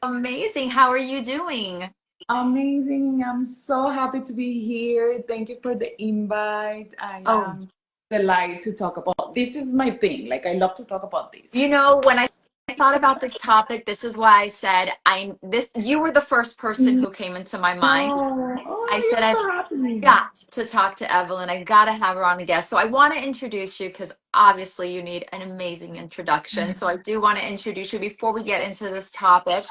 Amazing. How are you doing? Amazing. I'm so happy to be here. Thank you for the invite. I Oh, am delighted to talk about this is my thing. Like I love to talk about this. when I thought about this topic, this is why I said you were the first person No, who came into my mind. I oh, said I'm I've so happy. got to talk to Evelyn. I got to have her on a guest. So I want to introduce you because obviously you need an amazing introduction. So I do want to introduce you before we get into this topic.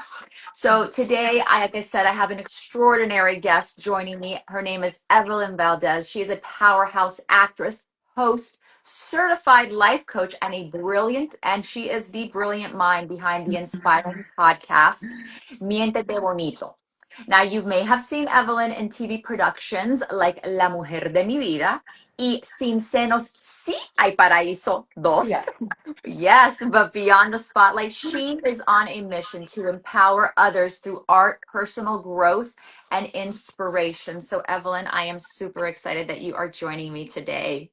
So today, like I said, I have an extraordinary guest joining me. Her name is Evelyn Valdés. She is a powerhouse actress, host, certified life coach, and she is the brilliant mind behind the inspiring podcast, Miéntete Bonito. Now, you may have seen Evelyn in TV productions like La Mujer de Mi Vida y Sin Senos, Sí Hay Paraíso Yeah. dos. Yes, but beyond the spotlight, she is on a mission to empower others through art, personal growth, and inspiration. So, Evelyn, I am super excited that you are joining me today.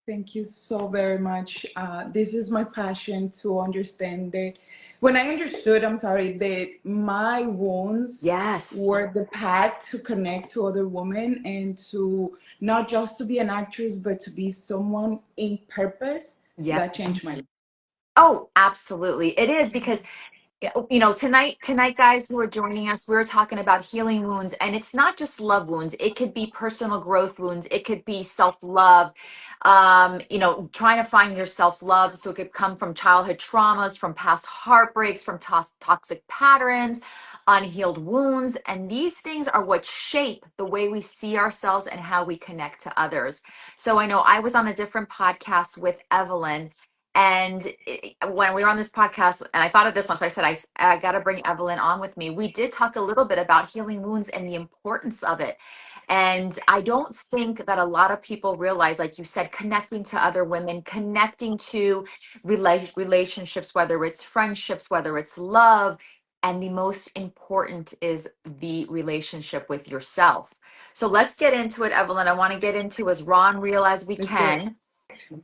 Thank you so very much. This is my passion to understand that when I understood, I'm sorry, that my wounds Yes. were the path to connect to other women and to not just to be an actress, but to be someone in purpose Yeah. that changed my life. Oh, absolutely. It is because yeah, tonight, guys who are joining us, we're talking about healing wounds, and it's not just love wounds. It could be personal growth wounds. It could be self-love, trying to find your self-love. So it could come from childhood traumas, from past heartbreaks, from toxic patterns, unhealed wounds. And these things are what shape the way we see ourselves and how we connect to others. So I know I was on a different podcast with Evelyn, and when we were on this podcast, and I thought of this one, so I said, I got to bring Evelyn on with me. We did talk a little bit about healing wounds and the importance of it. And I don't think that a lot of people realize, like you said, connecting to other women, connecting to relationships, whether it's friendships, whether it's love. And the most important is the relationship with yourself. So let's get into it, Evelyn. I want to get into as raw and real as we Let's do it. can.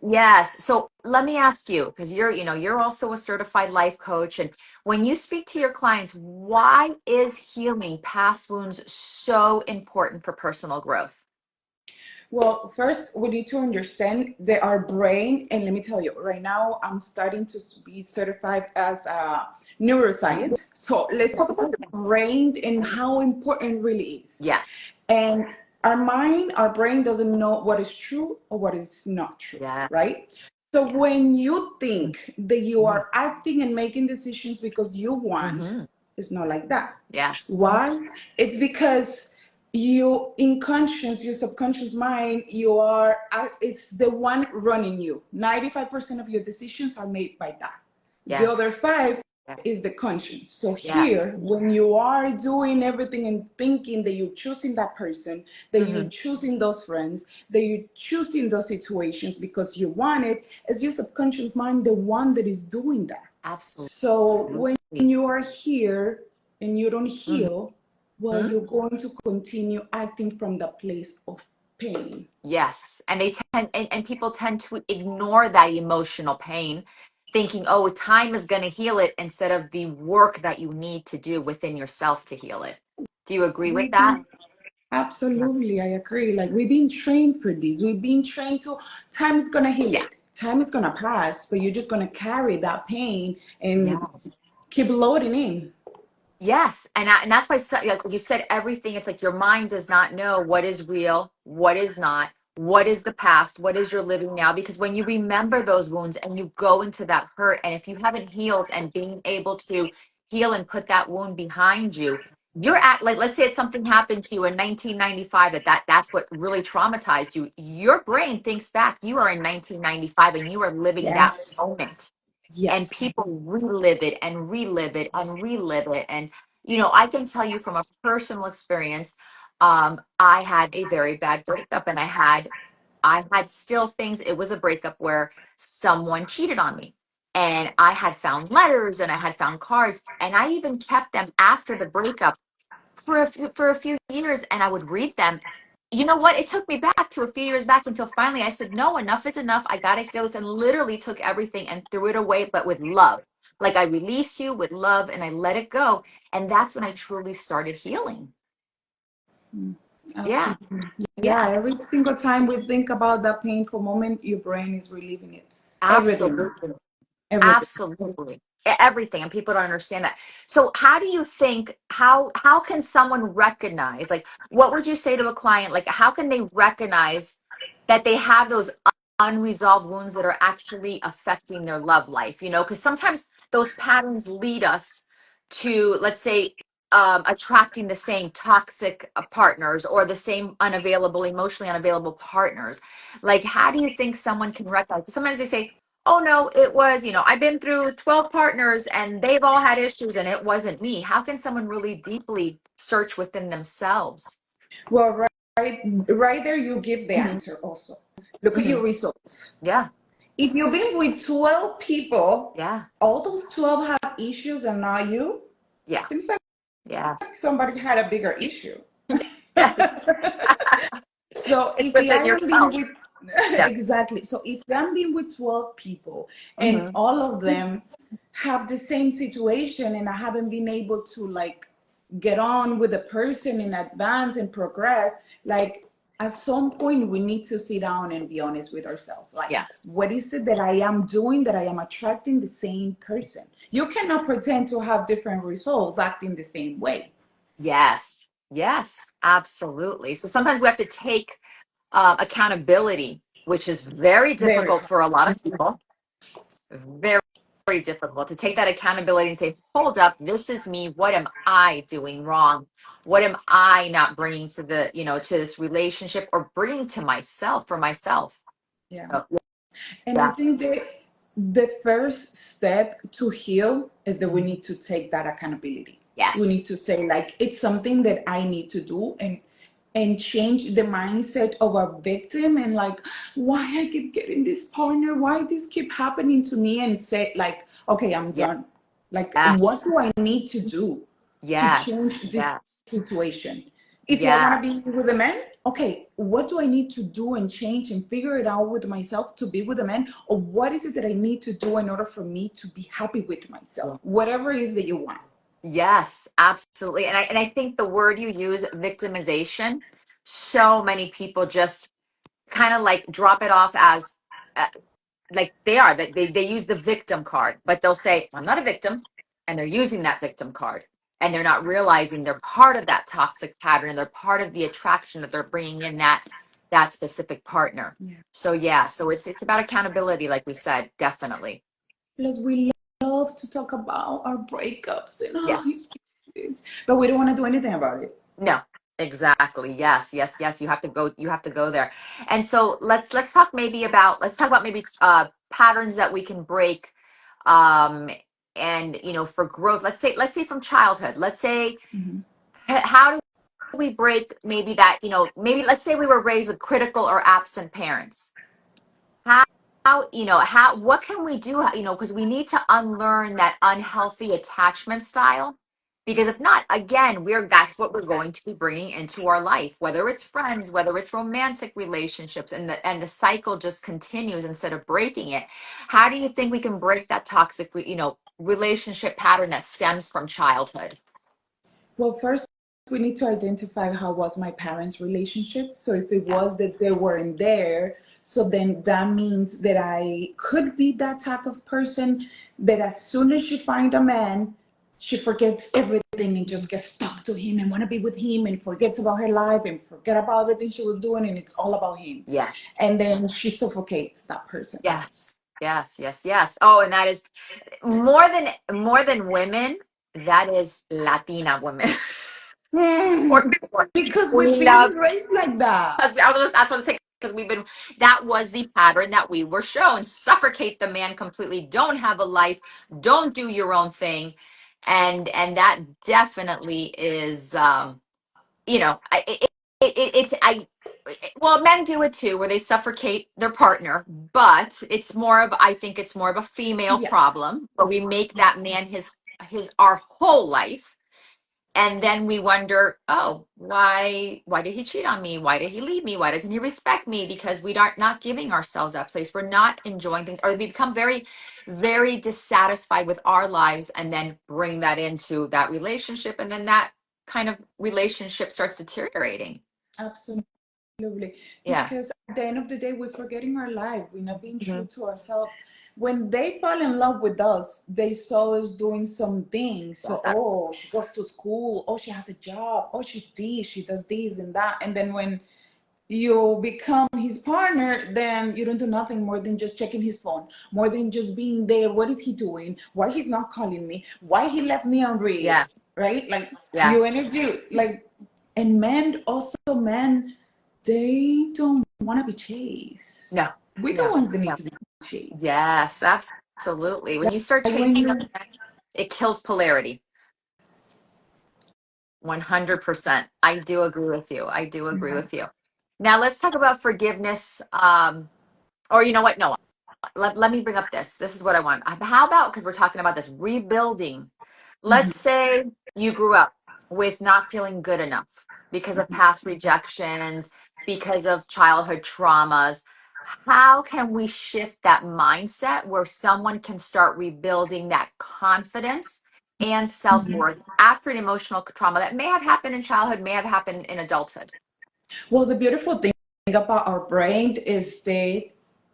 Yes. So let me ask you, because you're also a certified life coach. And when you speak to your clients, why is healing past wounds so important for personal growth? Well, first, we need to understand that our brain, and let me tell you, right now I'm starting to be certified as a neuroscience. So let's talk about the brain and how important it really is. Yes. And our mind, our brain doesn't know what is true or what is not true, Yes. right? So when you think that you are acting and making decisions because you want, Mm-hmm. it's not like that. Yes. Why? It's because you in conscious, your subconscious mind, it's the one running you. 95% of your decisions are made by that. The other Yes. five Yes. is the conscience. So Yes. here, when you are doing everything and thinking that you're choosing that person, that you're Mm-hmm. choosing those friends, that you're choosing those situations because you want it, is your subconscious mind the one that is doing that. So when Absolutely. you are here and you don't Mm-hmm. heal, well, you're going to continue acting from the place of pain. Yes. And and people tend to ignore that emotional pain, thinking, oh, time is going to heal it instead of the work that you need to do within yourself to heal it. Do you agree with We've that? been Absolutely, I agree. Like we've been trained for this. We've been trained to time is gonna heal Yeah. it. Time is gonna pass, but you're just gonna carry that pain and Yes. keep loading in. Yes. And that's why, like you said, everything, it's like your mind does not know what is real, what is not, what is the past, what is your living now. Because when you remember those wounds and you go into that hurt, and if you haven't healed and being able to heal and put that wound behind you, you're at, like, let's say it's something happened to you in 1995, that's what really traumatized you. Your brain thinks back, you are in 1995 and you are living that Yes. moment, and Yes. people relive it and relive it and relive it. And I can tell you from a personal experience, I had a very bad breakup, and I had still things. It was a breakup where someone cheated on me, and I had found letters and I had found cards, and I even kept them after the breakup for a few years, and I would read them. You know what? It took me back to a few years back until finally I said, no, enough is enough. I gotta heal this, and literally took everything and threw it away, but with love. like I release you with love and I let it go. And that's when I truly started healing. Mm, Yeah. absolutely. Yeah, Yeah. every single time we think about that painful moment, your brain is relieving it. Everything, Absolutely. everything. Absolutely. Everything, and people don't understand that. So how do you think, how can someone recognize, like what would you say to a client, like how can they recognize that they have those unresolved wounds that are actually affecting their love life, because sometimes those patterns lead us to, let's say, attracting the same toxic partners or the same unavailable, emotionally unavailable partners. Like how do you think someone can recognize? Sometimes they say, oh no, it was, I've been through 12 partners and they've all had issues and it wasn't me. How can someone really deeply search within themselves? Well, right there, you give the Hmm. answer also. Look at Hmm. your results. Yeah. If you've been with 12 people, Yeah. all those 12 have issues and not you, Yeah. seems like Yes. somebody had a bigger issue. Yes. So It's if you within haven't been yourself. with Yeah. exactly, so if you haven't been with 12 people and Hmm. all of them have the same situation and I haven't been able to like get on with the person in advance and progress, like at some point we need to sit down and be honest with ourselves. Like, Yeah. what is it that I am doing that I am attracting the same person? You cannot pretend to have different results acting the same way. Yes. Yes. Absolutely. So sometimes we have to take accountability, which is very Very difficult for a lot of people. Very, very difficult to take that accountability and say, hold up, this is me. What am I doing wrong? What am I not bringing to to this relationship or bringing to myself for myself? yeah. So, And I yeah. think that the first step to heal is that we Mhm. need to take that accountability. We need Yes. to say like it's something that I need to do and change the mindset of a victim and like why I keep getting this partner, why this keep happening to me and say like, okay, I'm done. Like what Yes. do I need to do to Yes. change this Yes. situation? If I want to Yes. be with a man, okay, what do I need to do and change and figure it out with myself to be with a man? Or what is it that I need to do in order for me to be happy with myself? Whatever it is that you want. Yes, absolutely. And I think the word you use, victimization, so many people just kind of like drop it off as uh, like they use the victim card, but they'll say I'm not a victim, and they're using that victim card, and they're not realizing they're part of that toxic pattern, and they're part of the attraction that they're bringing in that specific partner. Yeah. So yeah, so it's about accountability, like we said. Definitely. Plus, we love to talk about our breakups and Yes. this, but we don't want to do anything about it. No, exactly. Yes, yes, yes. You have to go there. And so let's talk about maybe patterns that we can break, um and for growth. Let's say from childhood. Let's say, Mhm. how do we break maybe that, maybe let's say we were raised with critical or absent parents. How what can we do, because we need to unlearn that unhealthy attachment style, because if not, again, that's what we're going to be bringing into our life, whether it's friends, whether it's romantic relationships, and the cycle just continues instead of breaking it. How do you think we can break that toxic relationship pattern that stems from childhood? Well, first we need to identify how was my parents' relationship. So if it Yeah. was that they weren't there, so then that means that I could be that type of person that as soon as she find a man, she forgets everything and just gets stuck to him and want to be with him and forgets about her life and forget about everything she was doing and it's all about him. Yes. And then she suffocates that person. Yes. Yes. Yes. Yes. Oh, and that is more than women. That is Latina women. Hmm. Or Because we've we been love, raised like that. because that's what I say, because that was the pattern that we were shown. Suffocate the man completely. Don't have a life. Don't do your own thing. And that definitely is, it's, well, men do it too, where they suffocate their partner, but I think it's more of a female Yeah. problem, where we make that man his our whole life. And then we wonder, oh, why did he cheat on me? Why did he leave me? Why doesn't he respect me? Because we aren't not giving ourselves that place. We're not enjoying things, or we become very, very dissatisfied with our lives, and then bring that into that relationship, and then that kind of relationship starts deteriorating. Absolutely. Yeah. Because at the end of the day, we're forgetting our life. We're not being true Mhm. to ourselves. When they fall in love with us, they saw us doing some things. So, Yes. oh, she goes to school. Oh, she has a job. Oh, she does this and that. And then when you become his partner, then you don't do nothing more than just checking his phone, more than just being there. What is he doing? Why he's not calling me? Why he left me on read? Yeah. Right? Like you Yes. energy, like, and men also, men, they don't want to be chased. No. We're the No. ones that need No. to be chased. Yes, absolutely. When you start Like when chasing a you, man, it kills polarity. 100%. I do agree with you. I do agree with you. Now let's talk about forgiveness. Or you know what? No, let me bring up this. This is what I want. How about, because we're talking about this rebuilding. Let's say you grew up with not feeling good enough because of past rejections, because of childhood traumas. How can we shift that mindset where someone can start rebuilding that confidence and self-worth after an emotional trauma that may have happened in childhood, may have happened in adulthood? well, the beautiful thing about our brain is that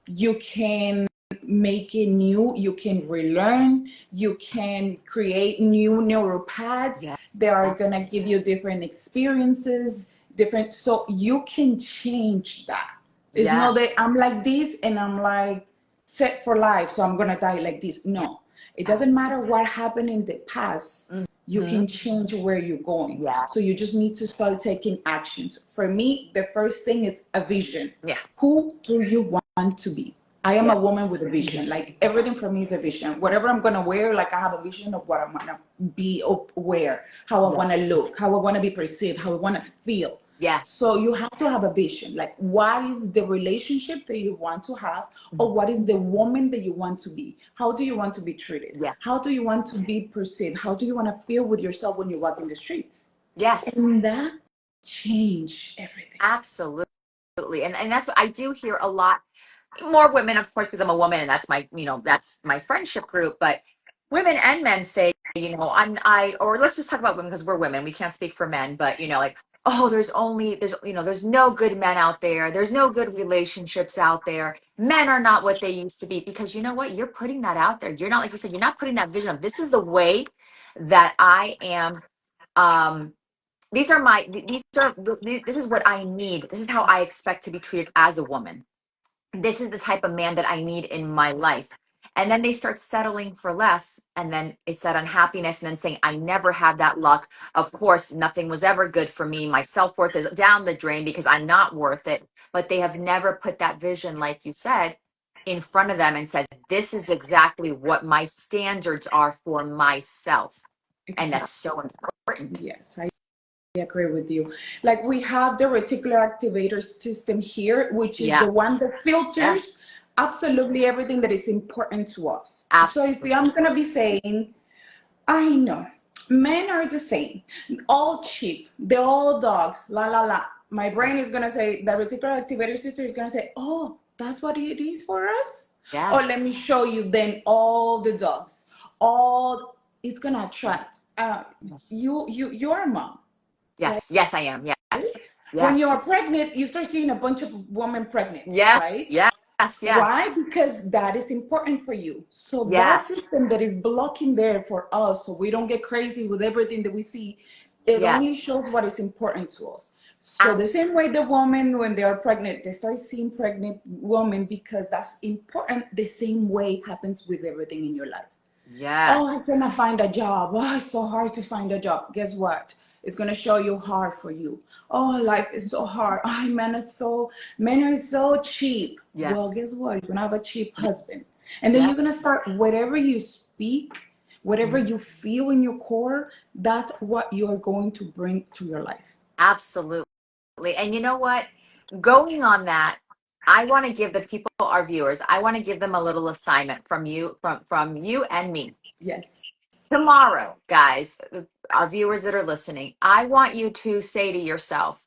you can make it new, you can relearn, you can create new neural paths Yeah. that are going to give you different experiences, different, so you can change that. It's Yeah. not that I'm like this and I'm like set for life, so I'm going to die like this. No, it doesn't Yes. matter what happened in the past. You Hmm. can change where you're going. Yeah. So you just need to start taking actions. For me, the first thing is a vision. Yeah. Who do you want to be? I am Yeah. a woman with a vision. Like everything for me is a vision. Whatever I'm gonna wear, like I have a vision of what I wanna be or wear, how I wanna Yes. look, how I wanna be perceived, how I wanna feel. Yes. So you have to have a vision. Like what is the relationship that you want to have, or what is the woman that you want to be? How do you want to be treated? Yes. How do you want to be perceived? How do you want to feel with yourself when you walk in the streets? Yes. And that change everything. Absolutely. And that's what I do hear a lot. More women, of course, because I'm a woman and that's my, that's my friendship group. But women and men say, or let's just talk about women because we're women. We can't speak for men, but like, oh, there's no good men out there. There's no good relationships out there. Men are not what they used to be, because you know what? You're putting that out there. You're not, like you said, you're not putting that vision of this is the way that I am. Um, this is what I need. This is how I expect to be treated as a woman. This is the type of man that I need in my life. And then they start settling for less. And then it's that unhappiness. And then saying, I never had that luck. Of course, nothing was ever good for me. My self worth is down the drain because I'm not worth it. But they have never put that vision, like you said, in front of them and said, this is exactly what my standards are for myself. And Exactly. that's so important. Yes, I agree with you. Like we have the reticular activator system here, which is Yeah. the one that Yes. filters absolutely everything that is important to us. So if Absolutely. I'm gonna be saying, I know men are the same, all cheap, they're all dogs, la la la. My brain is gonna say, the reticular activator system is gonna say, oh, that's what it is for us. Yeah. Or let me show you then all the dogs, all it's gonna attract. Yes. You're a mom, right? Yes. Yes, I am. Yes. When you Yes. are pregnant, you start seeing a bunch of women pregnant, Yes. right? Yes. Yes. Why? Because that is important for you. So that Yes. system that is blocking there for us, so we don't get crazy with everything that we see, it only Yes. shows what is important to us. So the Abs- same way the woman, when they are pregnant, they start seeing pregnant women because that's important. The same way happens with everything in your life. Oh, I yes. cannot find a job. Oh, it's so hard to find a job. Guess what? It's gonna show you hard for you. Oh, life is so hard. Oh, men are so cheap. Well, Yes. guess what? You're gonna have a cheap husband. And then you're Yes. gonna start whatever you speak, whatever you feel in your core, that's what you're going to bring to your life. Absolutely. And you know what? Going on that, I want to give the people, our viewers, I want to give them a little assignment from you, from you and me. Yes. Tomorrow, guys, our viewers that are listening, I want you to say to yourself,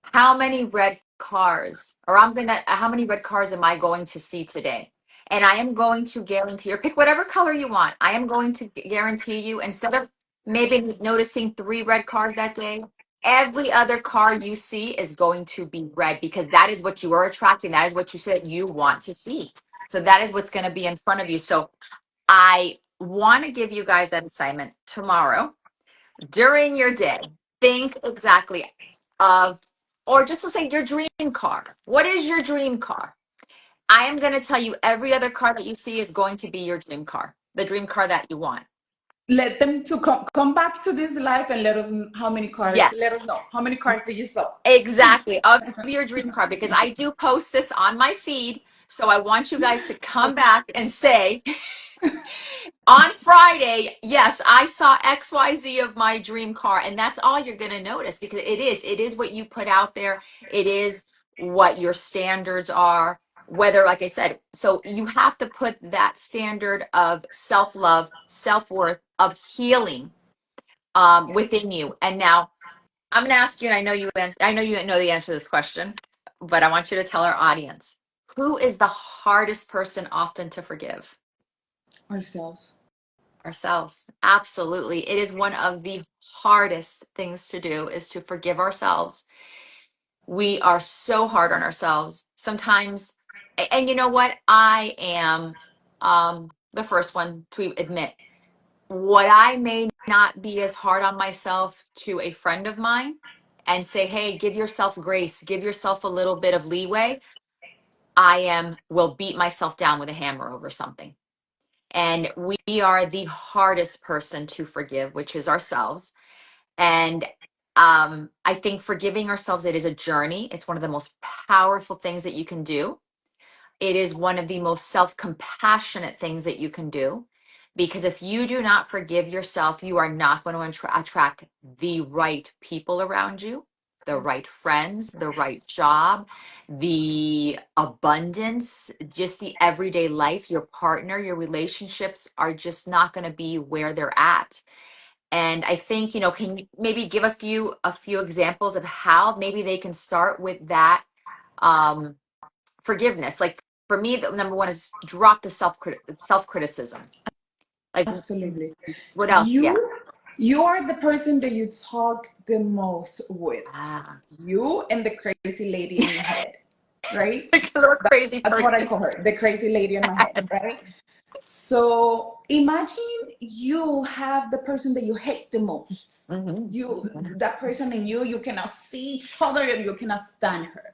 how many red cars, or how many red cars am I going to see today? And I am going to guarantee, or pick whatever color you want. I am going to guarantee you, instead of maybe noticing 3 red cars that day, every other car you see is going to be red, because that is what you are attracting. That is what you said you want to see. So that is what's going to be in front of you. So I want to give you guys that assignment tomorrow during your day. Think exactly of, or just let's say your dream car. What is your dream car? I am going to tell you every other car that you see is going to be your dream car, the dream car that you want. Let them to come back to this life and let us know how many cars. Let Yes, us know how many cars did you saw. exactly. Of your dream car, because I do post this on my feed. So I want you guys to come back and say, on Friday, yes, I saw XYZ of my dream car. And that's all you're going to notice, because it is what you put out there. It is what your standards are. Whether, like I said, so you have to put that standard of self-love, self-worth, of healing within you. And now I'm going to ask you, and I know you know the answer to this question, but I want you to tell our audience, who is the hardest person often to forgive? Ourselves. Ourselves. Absolutely. It is one of the hardest things to do, is to forgive ourselves. We are so hard on ourselves sometimes. And you know what? I am the first one to admit what I may not be as hard on myself to a friend of mine and say, hey, give yourself grace, give yourself a little bit of leeway. Will beat myself down with a hammer over something. And we are the hardest person to forgive, which is ourselves. And I think forgiving ourselves, it is a journey. It's one of the most powerful things that you can do. It is one of the most self-compassionate things that you can do. Because if you do not forgive yourself, you are not going to attract the right people around you, the right friends, the right job, the abundance, just the everyday life. Your partner, your relationships are just not going to be where they're at. And I think, can you maybe give a few examples of how maybe they can start with that um, forgiveness? Like, for me, the number one is drop the self-criticism. Like, Absolutely. what else? Yeah. You are the person that you talk the most with. Ah, You and the crazy lady in your head, right? like a little crazy That's what I person. call her, the crazy lady in my head, right? So imagine you have the person that you hate the most. Hmm. That person and you cannot see each other and you cannot stand her.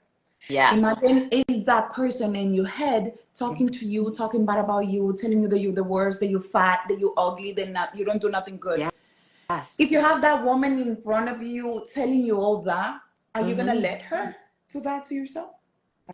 Yes. Imagine is that person in your head talking to you, talking bad about you, telling you that you're the worst, that you're fat, that you're ugly, that you don't do nothing good. Yes. If you have that woman in front of you telling you all that, are you gonna Hmm. let her do that to yourself?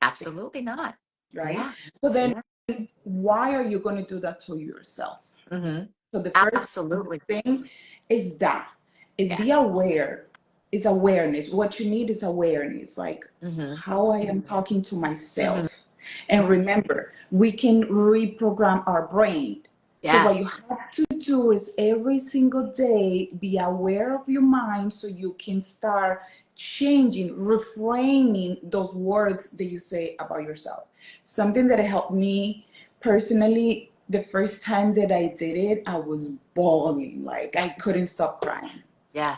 Absolutely not. Right? Yeah. So then Yeah. why are you gonna do that to yourself? Hmm. So the first Absolutely. thing is that is be Yes. aware. Is awareness. What you need is awareness, like Hmm. how I am talking to Hmm. myself. And remember, we can reprogram our brain. So what you Yes. have to do is every single day be aware of your mind so you can start changing, reframing those words that you say about yourself. Something that helped me personally, the first time that I did it, I was bawling. Like I couldn't stop crying.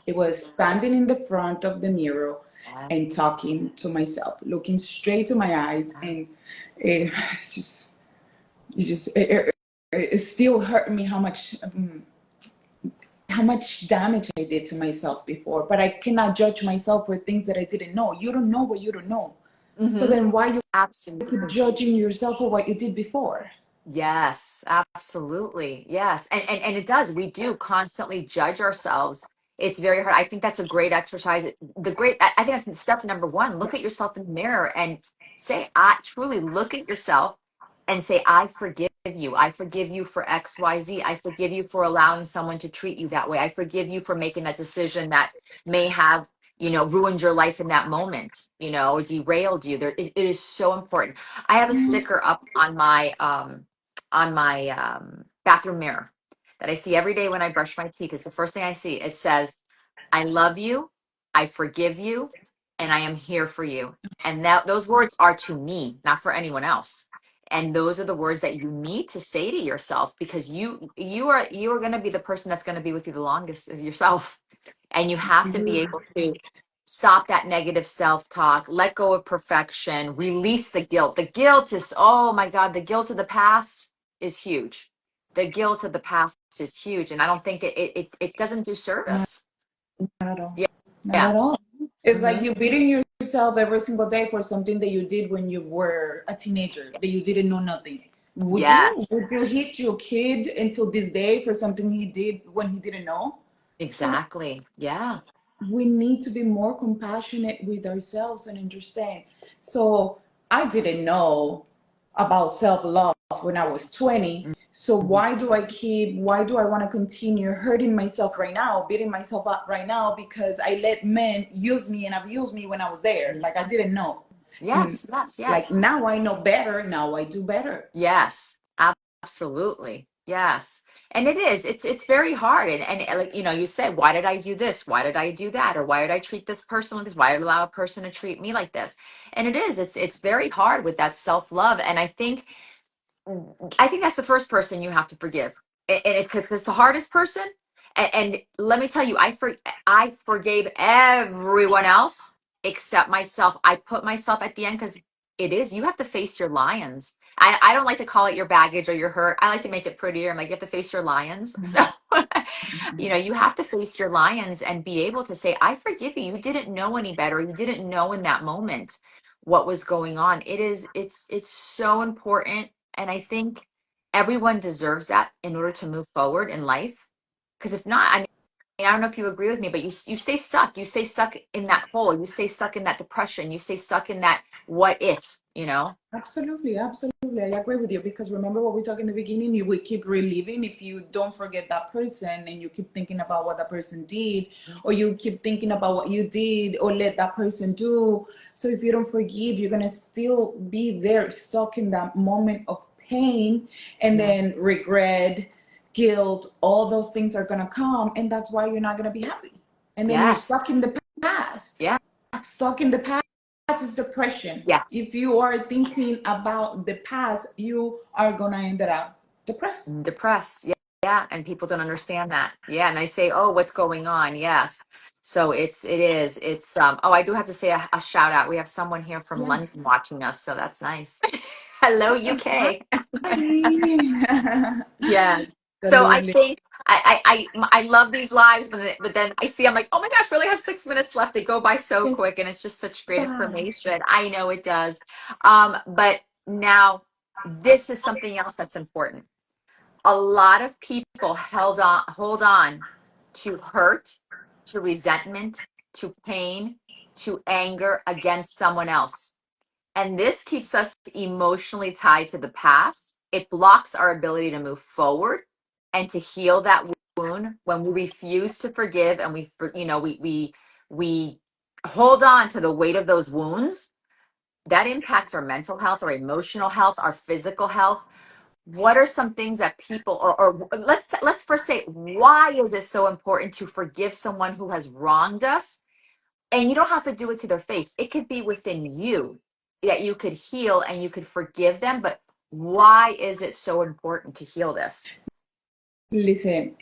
It Yes. was standing in the front of the mirror Yes. and talking to myself, looking straight to my eyes, and it's just, it still hurt me how much damage I did to myself before. But I cannot judge myself for things that I didn't know. You don't know what you don't know. So Hmm. then why you keep Absolutely. judging yourself for what you did before? Yes, absolutely. Yes. And it does. We do constantly judge ourselves. It's very hard. I think that's a great exercise. I think that's step number one. Look at yourself in the mirror and say, I truly look at yourself and say, I forgive you. I forgive you for XYZ. I forgive you for allowing someone to treat you that way. I forgive you for making that decision that may have, ruined your life in that moment, or derailed you. It is so important. I have a sticker up on my bathroom mirror, that I see every day when I brush my teeth is the first thing I see. It says, I love you, I forgive you, and I am here for you. And that those words are to me, not for anyone else. And those are the words that you need to say to yourself, because you are going to be the person that's going to be with you the longest is yourself. And you have to be You able to stop that negative self-talk, let go of perfection, release the guilt. The guilt is, oh my God, the guilt of the past is huge. The guilt of the past is huge. And I don't think it doesn't do not service. at all. Yeah. Not Yeah. at all. It's like Hmm. you beating yourself every single day for something that you did when you were a teenager, that you didn't know nothing. Would you? Yes, Would you hit your kid until this day for something he did when he didn't know? So exactly. Yeah. we need to be more compassionate with ourselves and understand. So I didn't know about self-love when I was 20. So Mhm. why do I want to continue hurting myself right now, beating myself up right now because I let men use me and abuse me when I was there? Like I didn't know. And Yes, yes, like yes. now I know better, now I do better. Yes, absolutely. Yes. And it's very hard. And like, you said, why did I do this? Why did I do that? Or why did I treat this person like this? Why did I allow a person to treat me like this? And it's very hard with that self-love. And I think that's the first person you have to forgive. And it's because it's the hardest person. And let me tell you, I forgave everyone else except myself. I put myself at the end because you have to face your lions. I don't like to call it your baggage or your hurt. I like to make it prettier. I'm like, you have to face your lions. So, you have to face your lions and be able to say, I forgive you. You didn't know any better. You didn't know in that moment what was going on. It's so important. And I think everyone deserves that in order to move forward in life. Because if not, I don't know if you agree with me, but you stay stuck. You stay stuck in that hole. You stay stuck in that depression. You stay stuck in that what ifs. Absolutely, absolutely. I agree with you because remember what we talked in the beginning, you will keep reliving if you don't forget that person and you keep thinking about what that person did, or you keep thinking about what you did or let that person do. So if you don't forgive, you're gonna still be there stuck in that moment of pain and Yeah. then regret, guilt, all those things are gonna come, and that's why you're not gonna be happy. And then you're Yes. stuck in the past. Yeah. Stuck in the past is depression. Yes. If you are thinking about the past, you are gonna end up depressed. Depressed. Yeah. Yeah. And people don't understand that. Yeah. And they say, oh, what's going on? Yes. So oh, I do have to say a shout out. We have someone here from London Yes. watching us. So that's nice. Hello, Hi. UK. Yeah. So I Absolutely. think I love these lives, but then I'm like, oh my gosh, we only have 6 minutes left. They go by so It's quick, and it's just such great fast. information. I know it does. But now this is something else that's important. A lot of people hold on to hurt, to resentment, to pain, to anger against someone else. And this keeps us emotionally tied to the past. It blocks our ability to move forward and to heal that wound when we refuse to forgive and we hold on to the weight of those wounds. That impacts our mental health, our emotional health, our physical health. What are some things that people or let's first say, why is it so important to forgive someone who has wronged us? And you don't have to do it to their face. It could be within you that you could heal and you could forgive them. But why is it so important to heal this? Listen,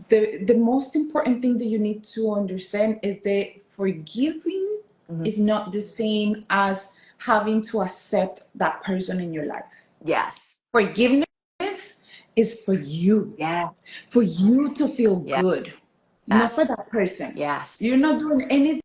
the most important thing that you need to understand is that forgiving Mhm. is not the same as having to accept that person in your life. Yes. Forgiveness is Yes. for you to feel good, not for Yes. that person. Yes. You're not doing anything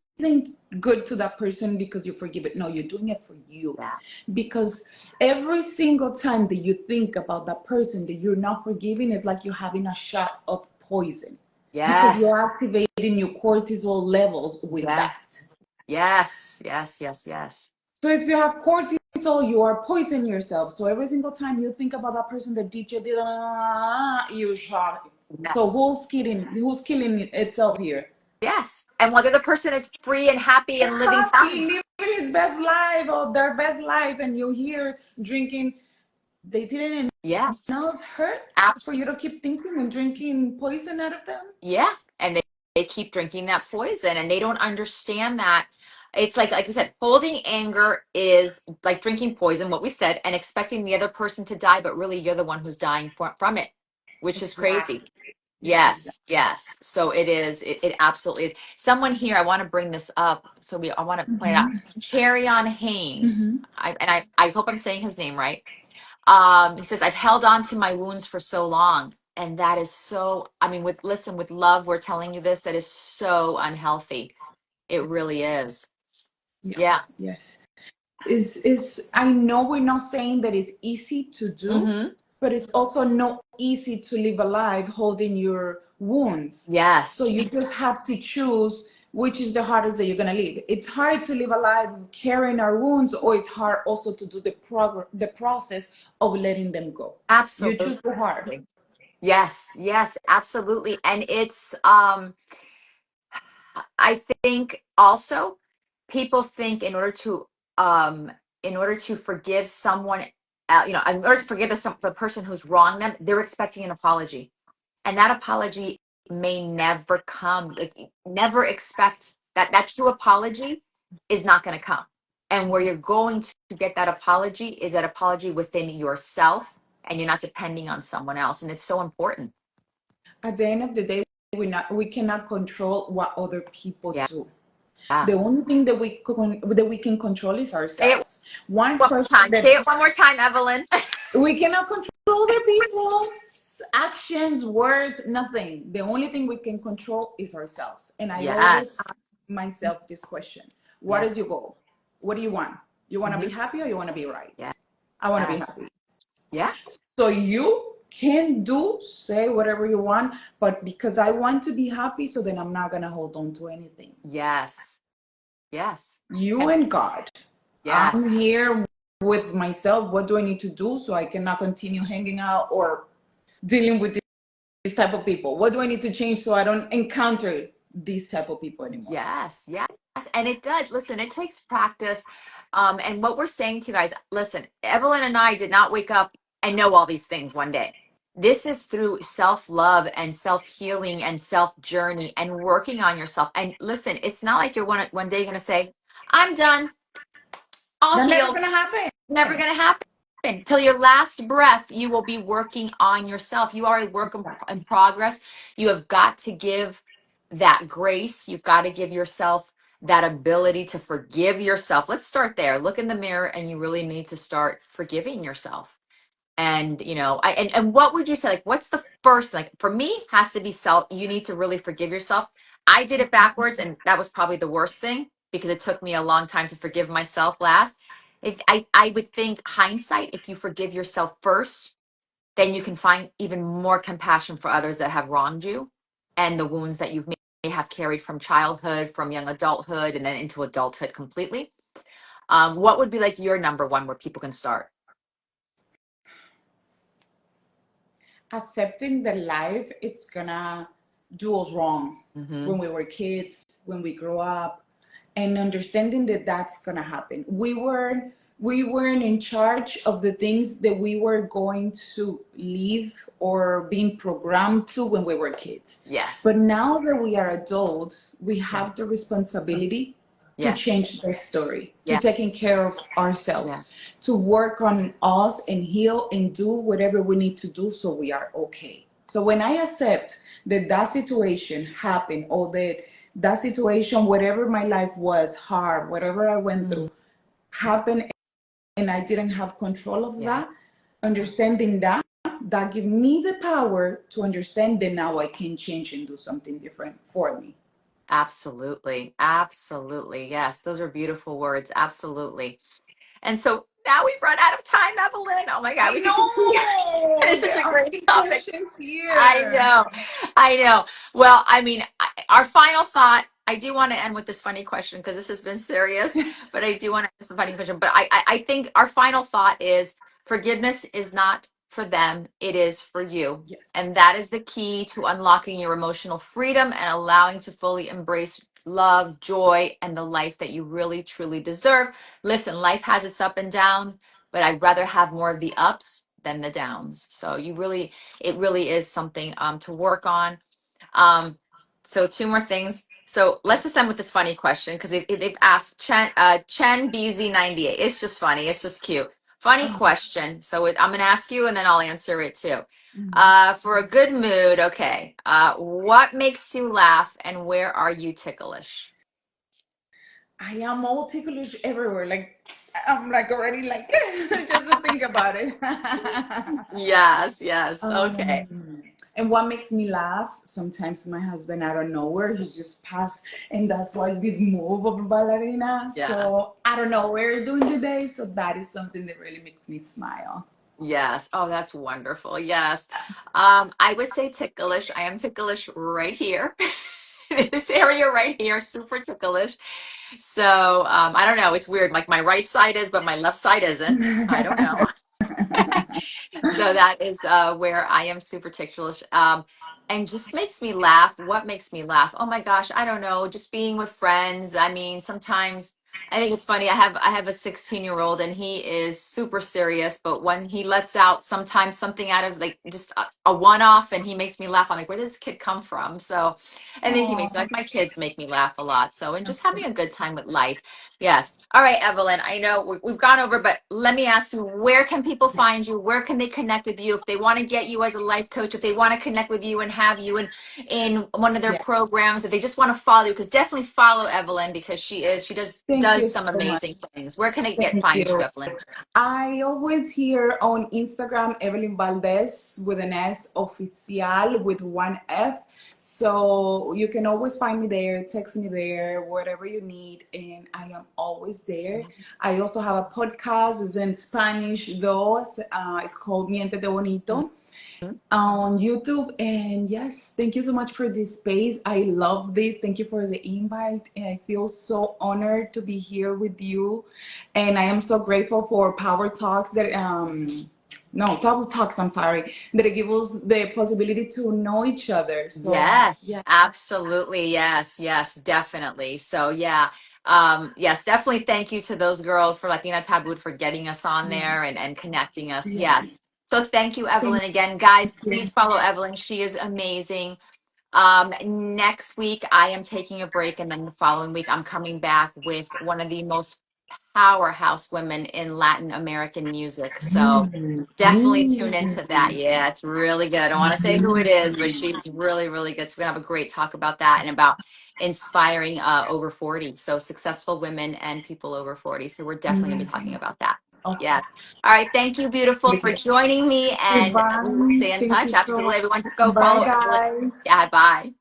good to that person because you forgive it. No, you're doing it for you. Yeah. Because every single time that you think about that person that you're not forgiving, is like you're having a shot of poison because you're Yes. activating your cortisol levels with that. Yes. Yes. Yes. Yes. Yes. So if you have cortisol, you are poisoning yourself. So every single time you think about that person that did you shot. So Yes. who's kidding? Who's killing itself here? Yes. And whether the person is free and happy and living Happy, fine. living his best life or their best life, and you're here drinking. They didn't Yes. enough hurt for Absolutely. you to keep thinking and drinking poison out of them? Yeah. And they keep drinking that poison and they don't understand that. It's like you said, holding anger is like drinking poison, what we said, and expecting the other person to die, but really you're the one who's dying from it, which is crazy. Exactly. Yeah, Yes, yes. So it is. It absolutely is. Someone here, I want to bring this up. I want to point it out. exactly. Carry on Haynes. Hmm. I hope I'm saying his name right. He says, I've held on to my wounds for so long. And that is so, I mean, listen, with love, we're telling you this, that is so unhealthy. It really is. Yeah. Yes, yes. Is I know we're not saying that it's easy to do, Mm-hmm. but it's also not easy to live a life holding your wounds. So Yes. you just have to choose which is the hardest that you're gonna live. It's hard to live a life carrying our wounds, or it's hard also to do the process of letting them go. You choose the hard. Absolutely. Yes, yes, absolutely. And it's I think also people think in order to forgive someone in order to forgive the person who's wronged them, they're expecting an apology. And that apology may never come. Like, never expect that true apology is not going to come. And where you're going to get that apology is that apology within yourself and you're not depending on someone else. And it's so important. At the end of the day, we cannot control what other people Yeah. do. Yeah. The only thing that we can control is Say it ourselves. One one more person time. Say that it one more time, Evelyn. we cannot control other people's actions, words, nothing. The only thing we can control is ourselves. And I always Yes. ask myself this question: what Yes. is your goal? What do you want? You want to be Hmm. happy or you want to be right? Yes. I want to be Yes. happy. Yeah. So you can say whatever you want, but because I want to be happy, so then I'm not gonna hold on to anything. Yes. Yes. You And and God. I'm yes. here with myself. What do I need to do so I cannot continue hanging out or dealing with this type of people? What do I need to change so I don't encounter these type of people anymore? Yes. Yes. And it does. Listen, it takes practice. And what we're saying to you guys, listen, Evelyn and I did not wake up and know all these things one day. This is through self love and self healing and self journey and working on yourself. And listen, it's not like you're one day going to say, I'm done, all That's never healed. gonna happen. Never going to happen. Till your last breath, you will be working on yourself. You are a work in Exactly. progress. You have got to give that grace. You've got to give yourself that ability to forgive yourself. Let's start there. Look in the mirror and you really need to start forgiving yourself. And and what would you say, like, what's the first, like, for me, has to be self. You need to really forgive yourself. I did it backwards and that was probably the worst thing because it took me a long time to forgive myself last. If I would think hindsight, if you forgive yourself first, then you can find even more compassion for others that have wronged you and the wounds that you've may have carried from childhood, from young adulthood, and then into adulthood completely. What would be like your number one where people can start? Accepting that life it's gonna do us wrong Mm-hmm. when we were kids, when we grow up, and understanding that that's gonna happen. We weren't in charge of the things that we were going to live or being programmed to when we were kids. But Yes. now that we are adults, we Yeah. have the responsibility to Yes. change the story, to Yes. taking care of Yeah. ourselves, to work on us and heal and do whatever we need to do so we are okay. So when I accept that that situation happened, or that situation, whatever my life was hard, whatever I went Mm, through, happened and I didn't have control of yeah. that, understanding that give me the power to understand that now I can change and do something different for me. Absolutely. Absolutely. Yes. Those are beautiful words. Absolutely. And so now we've run out of time, Evelyn. Oh my God, I we could continue. know It's such there a are great many topic. questions I here. know. I know. Well, I mean, our final thought, I do want to end with this funny question because this has been serious, but I do want to ask the funny question. But I think our final thought is forgiveness is not for them, it is for you. Yes. And that is the key to unlocking your emotional freedom and allowing to fully embrace love, joy, and the life that you really, truly deserve. Listen, life has its up and downs, but I'd rather have more of the ups than the downs. So it really is something to work on. Um, so two more things. So let's just end with this funny question because they've asked Chen BZ98. It's just funny. It's just cute. Funny Uh-huh. question. So I'm going to ask you and then I'll answer it too. Mhm. For a good mood, okay. What makes you laugh and where are you ticklish? I am all ticklish everywhere. Like I'm like already like just to think about it. Yes, yes. Okay. Um, and what makes me laugh? Sometimes my husband out of nowhere, he just pass and that's like this move of a ballerina. Yeah. So I don't know what we're doing today. So that is something that really makes me smile. Yes. Oh, that's wonderful. Yes. I would say ticklish. I am ticklish right here. This area right here, super ticklish. So, I don't know. It's weird. Like my right side is, but my left side isn't. I don't know. So that is where I am super ticklish. And just makes me laugh. What makes me laugh? Oh my gosh, I don't know. Just being with friends. I mean, sometimes I think it's funny. I have a 16-year-old and he is super serious, but when he lets out sometimes something out of like just a one-off and he makes me laugh, I'm like, where did this kid come from? So, and then he makes me Oh, like my kids make me laugh a lot. So, and just that's having a good time with life. Yes. All right, Evelyn, I know we've gone over, but let me ask you, where can people find you? Where can they connect with you if they want to get you as a life coach, if they want to connect with you and have you in one of their yeah. programs, if they just want to follow you, because definitely follow Evelyn because she does Thank does you some so much. amazing things. Where can I get Thank find you, you. Evelyn? I always hear on Instagram Evelyn Valdés with an S, oficial with one F. So you can always find me there, text me there, whatever you need, and I am always there. I also have a podcast, it's in Spanish though. It's called Miente de Bonito on YouTube. And yes, thank you so much for this space. I love this. Thank you for the invite. And I feel so honored to be here with you. And I am so grateful for Power Talks that no, Power Talks, I'm sorry, that it gives us the possibility to know each other. So Yes, yeah. absolutely. Yes, yes, definitely. So yeah, yes, definitely thank you to those girls for Latina Taboo for getting us on there Yes. and connecting us. Yeah. Yes. So thank you, Thank Evelyn. Again, guys, you. please follow Evelyn. She is amazing. Next week I am taking a break, and then the following week I'm coming back with one of the most powerhouse women in Latin American music. So Mm. definitely tune into that. Mm. Yeah, it's really good. I don't want to say who it is, but she's really, really good. So we're gonna have a great talk about that and about inspiring over 40. So successful women and people over 40. So we're definitely gonna be talking Amazing. about that. Okay. Yes. All right. Thank you, beautiful, for joining me. And we will Goodbye. stay in Thank touch. you so Absolutely. much. Everyone go Bye, follow Evelyn. guys. Yeah, bye.